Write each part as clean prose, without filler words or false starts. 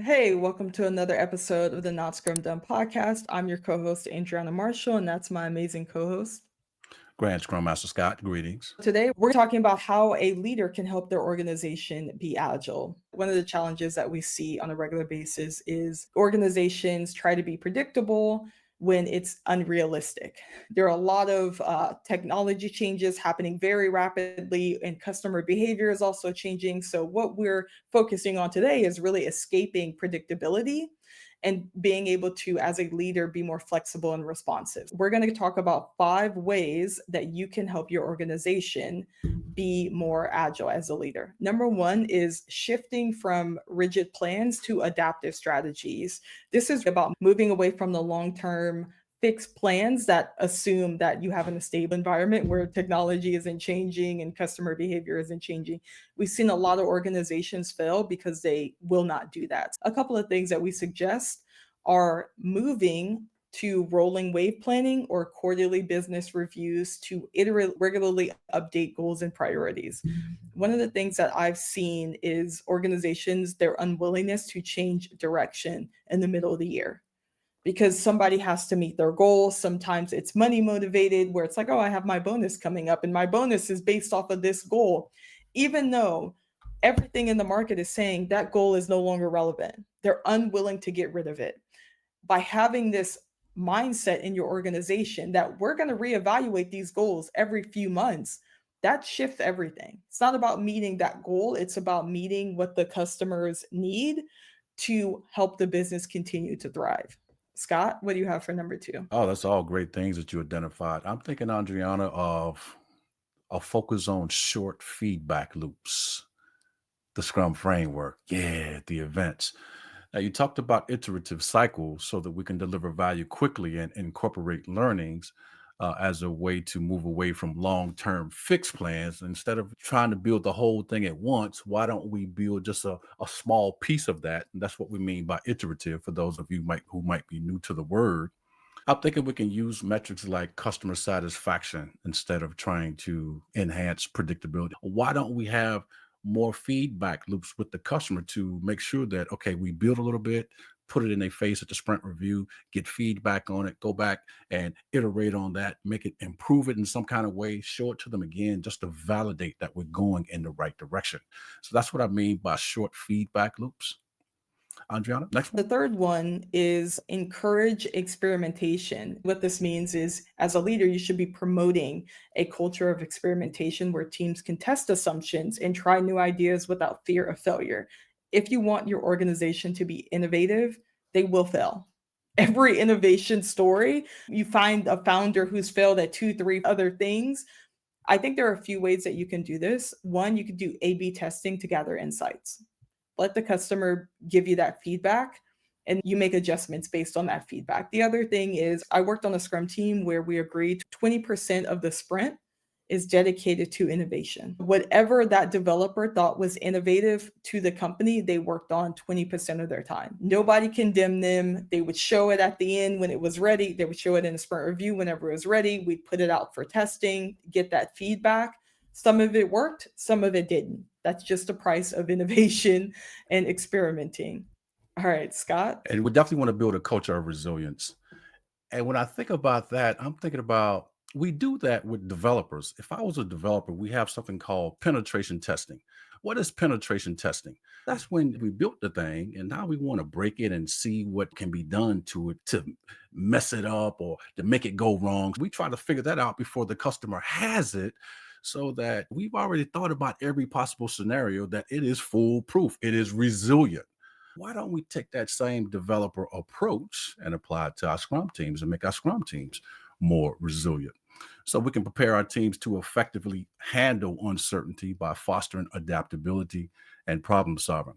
Hey, welcome to another episode of the Not Scrum Dumb Podcast. I'm your co-host, Adriana Marshall, and that's my amazing co-host. Grand Scrum Master Scott, greetings. Today, we're talking about how a leader can help their organization be agile. One of the challenges that we see on a regular basis is organizations try to be predictable when it's unrealistic. There are a lot of technology changes happening very rapidly, and customer behavior is also changing. So, what we're focusing on today is really escaping predictability and being able to, as a leader, be more flexible and responsive. We're going to talk about 5 ways that you can help your organization be more agile as a leader. Number one is shifting from rigid plans to adaptive strategies. This is about moving away from the long term fixed plans that assume that you have in a stable environment where technology isn't changing and customer behavior isn't changing. We've seen a lot of organizations fail because they will not do that. A couple of things that we suggest are moving to rolling wave planning or quarterly business reviews to regularly update goals and priorities. One of the things that I've seen is organizations, their unwillingness to change direction in the middle of the year because somebody has to meet their goals. Sometimes it's money motivated, where it's like, oh, I have my bonus coming up and my bonus is based off of this goal, even though everything in the market is saying that goal is no longer relevant. They're unwilling to get rid of it. By having this mindset in your organization that we're going to reevaluate these goals every few months, that shifts everything. It's not about meeting that goal, it's about meeting what the customers need to help the business continue to thrive. Scott, what do you have for number two? Oh, that's all great things that you identified. I'm thinking, Adriana, of a focus on short feedback loops, the Scrum framework, the events. Now, you talked about iterative cycles so that we can deliver value quickly and incorporate learnings as a way to move away from long-term fixed plans. Instead of trying to build the whole thing at once, why don't we build just a small piece of that? And that's what we mean by iterative for those of you who might be new to the word. I'm thinking we can use metrics like customer satisfaction instead of trying to enhance predictability. Why don't we have more feedback loops with the customer to make sure that, okay, we build a little bit, put it in their face at the sprint review, get feedback on it, go back and iterate on that, make it, improve it in some kind of way, show it to them again, just to validate that we're going in the right direction. So that's what I mean by short feedback loops. Adriana, next The one. third one is encourage experimentation. What this means is, as a leader, you should be promoting a culture of experimentation where teams can test assumptions and try new ideas without fear of failure. If you want your organization to be innovative, they will fail. Every innovation story, you find a founder who's failed at two, three other things. I think there are a few ways that you can do this. One, you could do A B testing to gather insights. Let the customer give you that feedback and you make adjustments based on that feedback. The other thing is, I worked on a Scrum team where we agreed 20% of the sprint is dedicated to innovation. Whatever that developer thought was innovative to the company, they worked on 20% of their time. Nobody condemned them. They would show it at the end when it was ready. They would show it in a sprint review whenever it was ready. We'd put it out for testing, get that feedback. Some of it worked, some of it didn't. That's just the price of innovation and experimenting. All right, Scott. And we definitely want to build a culture of resilience. And when I think about that, I'm thinking about we do that with developers. If I was a developer, we have something called penetration testing. What is penetration testing? That's when we built the thing and now we want to break it and see what can be done to it to mess it up or to make it go wrong. We try to figure that out before the customer has it so that we've already thought about every possible scenario, that it is foolproof, it is resilient. Why don't we take that same developer approach and apply it to our Scrum teams and make our Scrum teams more resilient? So we can prepare our teams to effectively handle uncertainty by fostering adaptability and problem solving.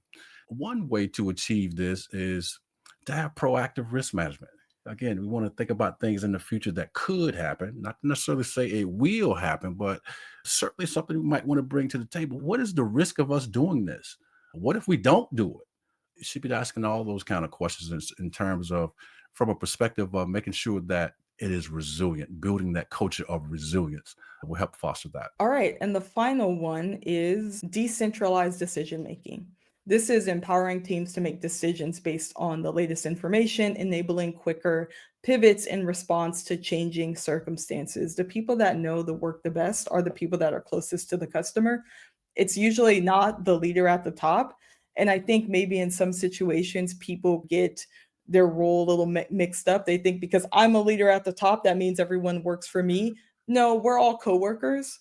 One way to achieve this is to have proactive risk management. Again, we want to think about things in the future that could happen, not necessarily say it will happen, but certainly something we might want to bring to the table. What is the risk of us doing this? What if we don't do it? You should be asking all those kind of questions in terms of, from a perspective of making sure that it is resilient, building that culture of resilience will help foster that. All right. And the final one is decentralized decision making. This is empowering teams to make decisions based on the latest information, enabling quicker pivots in response to changing circumstances. The people that know the work the best are the people that are closest to the customer. It's usually not the leader at the top. And I think maybe in some situations, people get their role a little mixed up. They think because I'm a leader at the top, that means everyone works for me. No, we're all coworkers.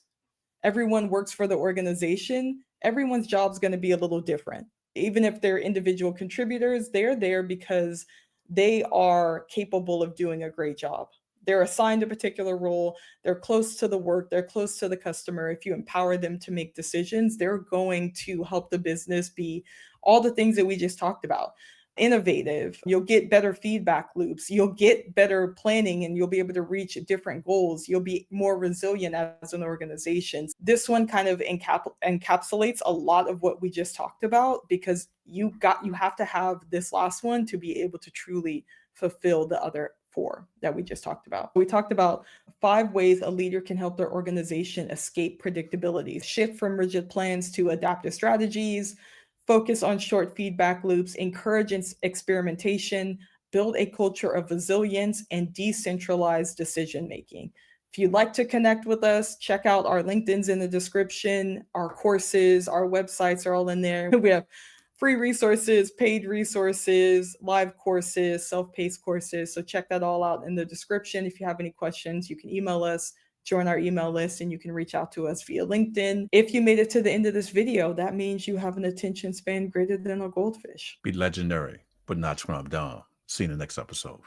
Everyone works for the organization. Everyone's job is going to be a little different. Even if they're individual contributors, they're there because they are capable of doing a great job. They're assigned a particular role, they're close to the work, they're close to the customer. If you empower them to make decisions, they're going to help the business be all the things that we just talked about. Innovative, you'll get better feedback loops, you'll get better planning, and you'll be able to reach different goals. You'll be more resilient as an organization. This one kind of encapsulates a lot of what we just talked about, because you have to have this last one to be able to truly fulfill the other four that we just talked about. We talked about 5 ways a leader can help their organization escape predictability, shift from rigid plans to adaptive strategies, focus on short feedback loops, encourage experimentation, build a culture of resilience, and decentralized decision making. If you'd like to connect with us, check out our LinkedIn's in the description. Our courses, our websites are all in there. We have free resources, paid resources, live courses, self-paced courses. So check that all out in the description. If you have any questions, you can email us, join our email list, and you can reach out to us via LinkedIn. If you made it to the end of this video, that means you have an attention span greater than a goldfish. Be legendary, but not Scrum Dumb. See you in the next episode.